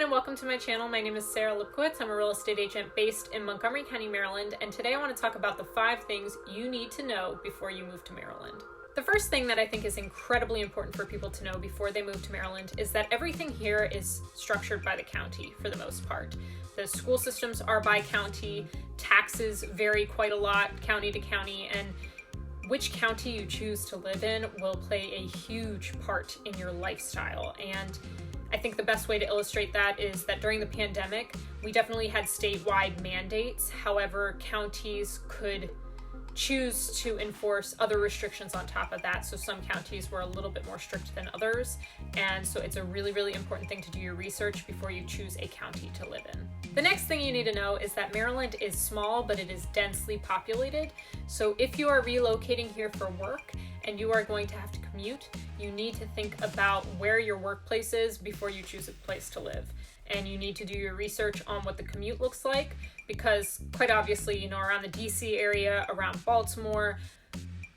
and welcome to my channel. My name is Sarah Lipkowitz. I'm a real estate agent based in Montgomery County, Maryland, and today I want to talk about the 5 things you need to know before you move to Maryland. The first thing that I think is incredibly important for people to know before they move to Maryland is that everything here is structured by the county for the most part. The school systems are by county, taxes vary quite a lot county to county, and which county you choose to live in will play a huge part in your lifestyle. And I think the best way to illustrate that is that during the pandemic, we definitely had statewide mandates. However, counties could choose to enforce other restrictions on top of that. So some counties were a little bit more strict than others. And so it's a really, really important thing to do your research before you choose a county to live in. The next thing you need to know is that Maryland is small, but it is densely populated. So if you are relocating here for work and you are going to have to commute, you need to think about where your workplace is before you choose a place to live. And you need to do your research on what the commute looks like, because quite obviously, around the DC area, around Baltimore,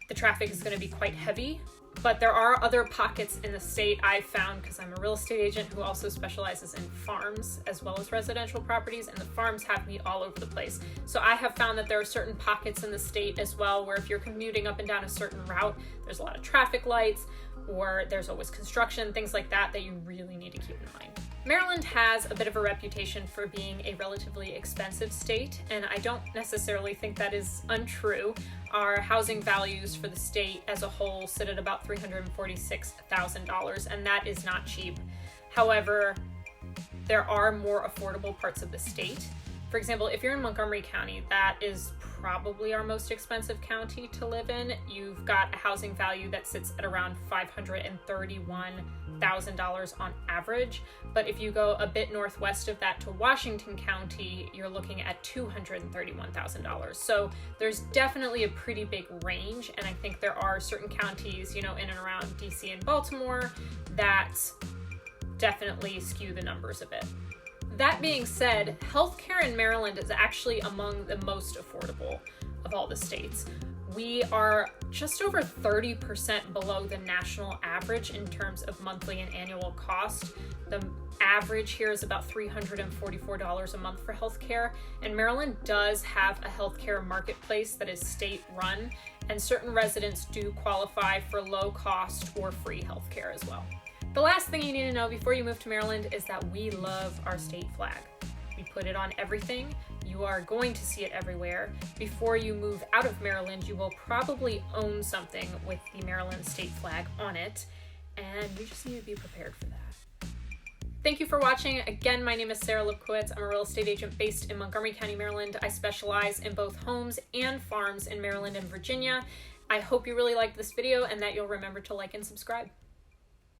the traffic is going to be quite heavy. But there are other pockets in the state I've found, because I'm a real estate agent who also specializes in farms as well as residential properties, and the farms have me all over the place. So I have found that there are certain pockets in the state as well where if you're commuting up and down a certain route, there's a lot of traffic lights, or there's always construction, things like that you really need to keep in mind. Maryland has a bit of a reputation for being a relatively expensive state, and I don't necessarily think that is untrue. Our housing values for the state as a whole sit at about $346,000, and that is not cheap. However, there are more affordable parts of the state. For example, if you're in Montgomery County, that is probably our most expensive county to live in. You've got a housing value that sits at around $531,000 on average. But if you go a bit northwest of that to Washington County, you're looking at $231,000. So there's definitely a pretty big range. And I think there are certain counties, in and around DC and Baltimore that definitely skew the numbers a bit. That being said, healthcare in Maryland is actually among the most affordable of all the states. We are just over 30% below the national average in terms of monthly and annual cost. The average here is about $344 a month for healthcare, and Maryland does have a healthcare marketplace that is state-run, and certain residents do qualify for low-cost or free healthcare as well. The last thing you need to know before you move to Maryland is that we love our state flag. We put it on everything. You are going to see it everywhere. Before you move out of Maryland, you will probably own something with the Maryland state flag on it, and you just need to be prepared for that. Thank you for watching. Again, my name is Sarah Lipkowitz. I'm a real estate agent based in Montgomery County, Maryland. I specialize in both homes and farms in Maryland and Virginia. I hope you really liked this video and that you'll remember to like and subscribe.